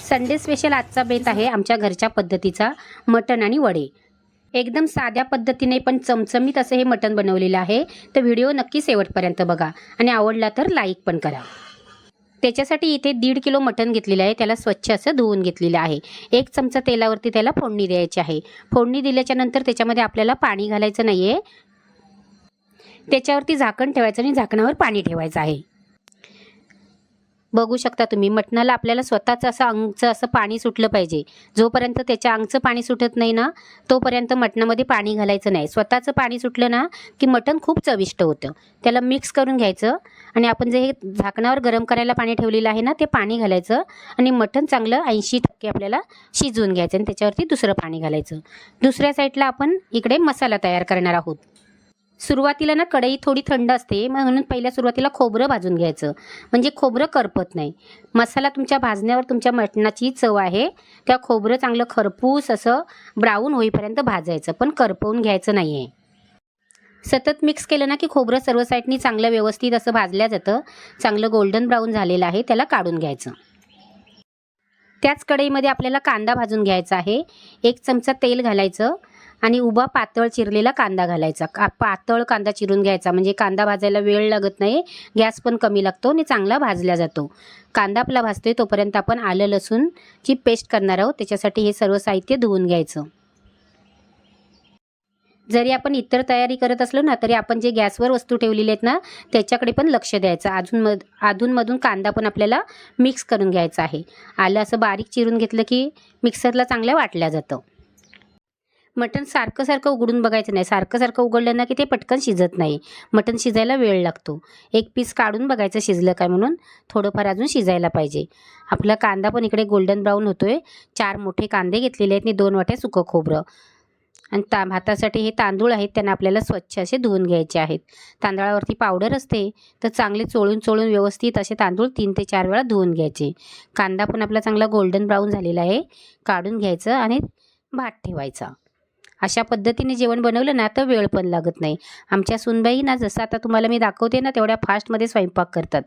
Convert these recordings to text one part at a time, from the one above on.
Sunday special आजचा बेत आहे आमच्या घरच्या पद्धतीचा मटण आणि वडे। एकदम साध्या पद्धतीने पण चमचमीत असे हे मटण बनवलेले आहे। तर व्हिडिओ नक्की शेवटपर्यंत बघा आणि आवडला तर लाईक पण करा। त्याच्यासाठी इथे 1.5 किलो मटण घेतलेले आहे। त्याला स्वच्छ असं धुवून घेतलेले आहे। 1 चमचा तेलावरती त्याला फोडणी द्यायची आहे। फोडणी दिल्याच्या नंतर त्याच्यामध्ये आपल्याला पाणी घालायचं नाहीये। त्याच्यावरती झाकण ठेवायचं आणि झाकणावर पाणी ठेवायचं आहे। बघू शकता तुम्ही मटणाला आपल्याला स्वतःच असं अंगचं असं पाणी सुटलं पाहिजे। जोपर्यंत त्याच्या अंगचं पाणी सुटत नाही ना तोपर्यंत मटणामध्ये पाणी घालायचं नाही। स्वतःचं पाणी सुटलं ना की मटण खूप चविष्ट होतं। त्याला मिक्स करून घ्यायचं आणि आपण जे हे झाकणावर गरम करायला पाणी ठेवलेलं आहे ना ते पाणी घालायचं आणि मटण चांगलं 80% आपल्याला शिजवून घ्यायचं आणि त्याच्यावरती दुसरं पाणी घालायचं। दुसऱ्या साईडला आपण इकडे मसाला तयार करणार आहोत। सुरुवातीला ना कढई थोडी थंड असते म्हणून पहिल्या सुरुवातीला खोबरं भाजून घ्यायचं म्हणजे खोबरं करपत नाही। मसाला तुमच्या भाजण्यावर तुमच्या मटणाची चव आहे। त्या खोबरं चांगलं खरपूस असं ब्राऊन होईपर्यंत भाजायचं पण करपवून घ्यायचं नाहीये। सतत मिक्स केलं ना की खोबरं सर्व साईडनी चांगलं व्यवस्थित असं भाजल्या जातं। चांगलं गोल्डन ब्राऊन झालेलं आहे त्याला काढून घ्यायचं। त्याच कढईमध्ये आपल्याला कांदा भाजून घ्यायचा आहे। 1 चमचा तेल घालायचं आणि उभा पातळ चिरलेला कांदा घालायचा। पातळ कांदा चिरून घ्यायचा म्हणजे कांदा भाजायला वेळ लागत नाही, गॅस पण कमी लागतो आणि चांगला भाजला जातो। कांदा आपला भाजतोय तोपर्यंत आपण आलं लसूणची पेस्ट करणार आहोत। त्याच्यासाठी हे सर्व साहित्य धुवून घ्यायचं। जरी आपण इतर तयारी करत असलो ना तरी आपण जे गॅसवर वस्तू ठेवलेली आहेत ना त्याच्याकडे पण लक्ष द्यायचं। अधूनमधून कांदा पण आपल्याला मिक्स करून घ्यायचा आहे। आलं असं बारीक चिरून घेतलं की मिक्सरला चांगलं वाटलं जातं। मटण सारखं उघडून बघायचं नाही। सारखं उघडलं ना की ते पटकन शिजत नाही। मटण शिजायला वेळ लागतो। एक पीस काढून बघायचं शिजलं काय म्हणून, थोडंफार अजून शिजायला पाहिजे। आपला कांदा पण इकडे गोल्डन ब्राऊन होतोय। 4 मोठे कांदे घेतलेले आहेत आणि 2 वाट्या सुकं खोबरं आणि भातासाठी हे तांदूळ आहेत त्यांना आपल्याला स्वच्छ असे धुवून घ्यायचे आहेत। तांदळावरती पावडर असते तर चांगले चोळून व्यवस्थित असे तांदूळ 3 ते 4 वेळा धुवून घ्यायचे। कांदा पण आपला चांगला गोल्डन ब्राऊन झालेला आहे, काढून घ्यायचं आणि भात ठेवायचा। अशा पद्धतीने जेवण बनवलं ना तर वेळ पण लागत नाही। आमच्या सुनबाई ना जसं आता तुम्हाला मी दाखवते ना तेवढ्या फास्टमध्ये स्वयंपाक करतात।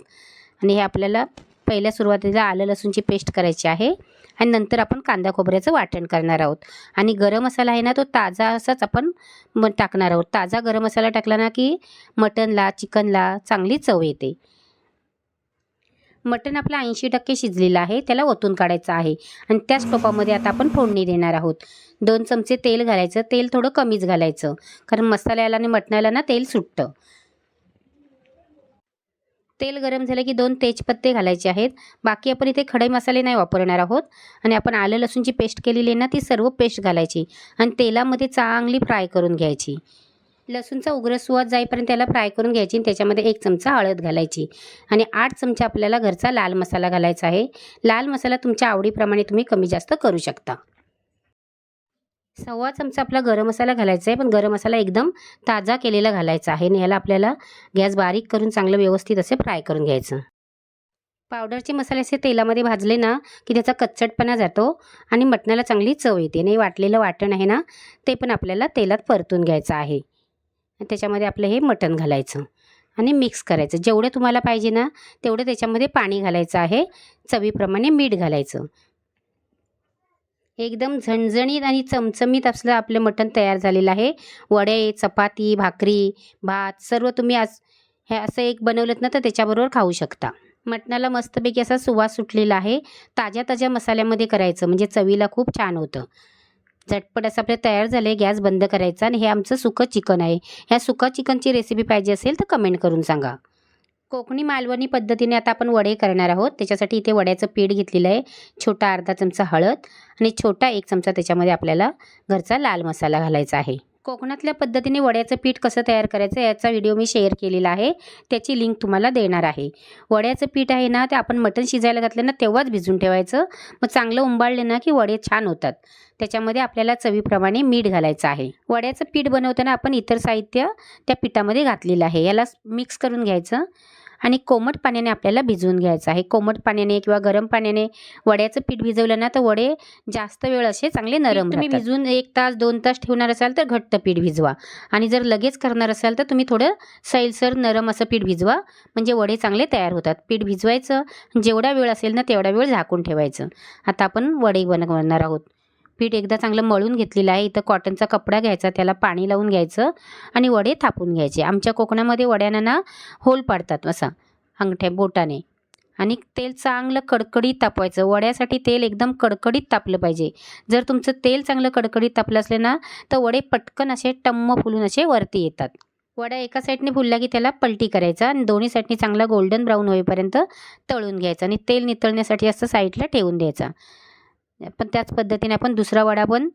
आणि हे आपल्याला पहिल्या सुरुवातीला आलं लसूणची पेस्ट करायची आहे आणि नंतर आपण कांदा खोबऱ्याचं वाटण करणार आहोत। आणि गरम मसाला आहे ना तो ताजा असाच आपण टाकणार आहोत। ताजा गरम मसाला टाकला ना की मटणला चिकनला चांगली चव येते। मटण आपलं 80% शिजलेलं आहे, त्याला ओतून काढायचं आहे आणि त्याच टोपामध्ये आता आपण फोडणी देणार आहोत। 2 चमचे तेल घालायचं। तेल थोडं कमीच घालायचं कारण मसाल्याला आणि मटणाला ना तेल सुटतं। तेल गरम झालं की 2 तेजपत्ते घालायचे आहेत। बाकी आपण इथे खडे मसाले नाही वापरणार आहोत आणि आपण आलं लसूणची पेस्ट केलेली आहे ना ती सर्व पेस्ट घालायची आणि तेलामध्ये चांगली फ्राय करून घ्यायची। लसूणचा उग्र सुवास जाईपर्यंत त्याला फ्राय करून घ्यायची आणि त्याच्यामध्ये 1 चमचा हळद घालायची आणि 8 चमचे आपल्याला घरचा लाल मसाला घालायचा आहे। लाल मसाला तुमच्या आवडीप्रमाणे तुम्ही कमी जास्त करू शकता। 1.25 चमचा आपला गरम मसाला घालायचा आहे, पण गरम मसाला एकदम ताजा केलेला घालायचा आहे आणि ह्याला आपल्याला गॅस बारीक करून चांगलं व्यवस्थित असे फ्राय करून घ्यायचं। पावडरचे मसाले असे तेलामध्ये भाजले ना की त्याचा कच्चटपणा जातो आणि मटणाला चांगली चव येते। आणि वाटलेलं वाटण आहे ना ते पण आपल्याला तेलात परतून घ्यायचं आहे। त्याच्यामध्ये आपलं हे मटण घालायचं आणि मिक्स करायचं। जेवढं तुम्हाला पाहिजे ना तेवढं त्याच्यामध्ये पाणी घालायचं आहे। चवीप्रमाणे मीठ घालायचं। एकदम झणझणीत आणि चमचमीत असलं आपलं मटण तयार झालेलं आहे। वडे, चपाती, भाकरी, भात सर्व तुम्ही आज हे असं एक बनवलं ना तर त्याच्याबरोबर खाऊ शकता। मटणाला मस्तपैकी असा सुवास सुटलेला आहे। ताज्या मसाल्यामध्ये करायचं म्हणजे चवीला खूप छान होतं। झटपट असं आपलं तयार झालं। गॅस बंद करायचा आणि हे आमचं सुकं चिकन आहे। ह्या सुका चिकनची रेसिपी पाहिजे असेल तर कमेंट करून सांगा। कोकणी मालवणी पद्धतीने आता आपण वडे करणार आहोत। त्याच्यासाठी इथे वड्याचं पीठ घेतलेलं आहे। छोटा अर्धा चमचा हळद आणि छोटा 1 चमचा त्याच्यामध्ये आपल्याला घरचा लाल मसाला घालायचा आहे। कोकणातल्या पद्धतीने वड्याचं पीठ कसं तयार करायचं याचा व्हिडिओ मी शेअर केलेला आहे, त्याची लिंक तुम्हाला देणार आहे। वड्याचं पीठ आहे ना ते आपण मटण शिजायला घातलं ना तेव्हाच भिजून ठेवायचं। मग चांगलं उंबाळले ना की वडे छान होतात। त्याच्यामध्ये आपल्याला चवीप्रमाणे मीठ घालायचं आहे। वड्याचं पीठ बनवताना आपण इतर साहित्य त्या पिठामध्ये घातलेलं आहे। याला मिक्स करून घ्यायचं आणि कोमट पाण्याने आपल्याला भिजवून घ्यायचं आहे. कोमट पाण्याने किंवा गरम पाण्याने वड्याचं पीठ भिजवलं ना तर वडे जास्त वेळ असे चांगले नरम तुम्ही भिजवून 1 तास 2 तास ठेवणार असाल तर घट्ट पीठ भिजवा आणि जर लगेच करणार असाल तर तुम्ही थोडं सैलसर नरम असं पीठ भिजवा, म्हणजे वडे चांगले तयार होतात. पीठ भिजवायचं, जेवढा वेळ असेल ना तेवढा वेळ झाकून ठेवायचं. आता आपण वडे बनवणार आहोत. पीठ एकदा चांगलं मळून घेतलेलं आहे. इथं कॉटनचा कपडा घ्यायचा, त्याला पाणी लावून घ्यायचं आणि वडे थापून घ्यायचे. आमच्या कोकणामध्ये वड्यांना ना होल पाडतात असा अंगठ्या बोटाने, आणि तेल चांगलं कडकडीत तापवायचं. वड्यासाठी तेल एकदम कडकडीत तापलं पाहिजे. जर तुमचं तेल चांगलं कडकडीत तापलं असले ना तर वडे पटकन असे टम्म फुलून असे वरती येतात. वडा एका साईडने फुलला की त्याला पलटी करायचा आणि दोन्ही साईडने चांगला गोल्डन ब्राऊन होईपर्यंत तळून घ्यायचा आणि तेल नितळण्यासाठी असं साईडला ठेवून द्यायचा. पण त्याच पद्धतीने आपण दुसरा वडा पण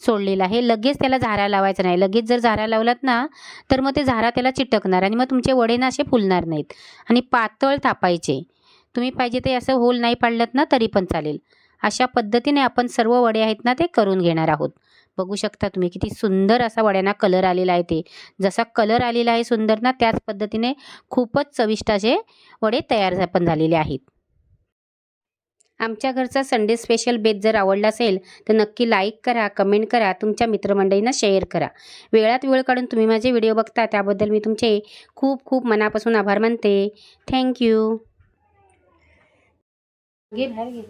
सोडलेला आहे. लगेच त्याला झारा लावायचा नाही. लगेच जर झारा लावलात ना तर मग ते झारा त्याला चिटकणार आणि मग तुमचे वडे ना असे फुलणार नाहीत. आणि पातळ थापायचे. तुम्ही पाहिजे ते असं होल नाही पाडलत ना तरी पण चालेल. अशा पद्धतीने आपण सर्व वडे आहेत ना ते करून घेणार आहोत. बघू शकता तुम्ही किती सुंदर असा वड्यांना कलर आलेला आहे. ते जसा कलर आलेला आहे सुंदर ना त्याच पद्धतीने खूपच चविष्ट असे वडे तयार पण झालेले आहेत. आमच्या घरचा संडे स्पेशल बेत जर आवडला असेल तर नक्की लाईक करा, कमेंट करा, तुमच्या मित्रमंडळींना शेअर करा. वेळात वेळ काढून तुम्ही माझे व्हिडिओ बघता त्याबद्दल मी तुमचे खूप खूप मनापासून आभार मानते. थँक्यू. घे बाहेर घे.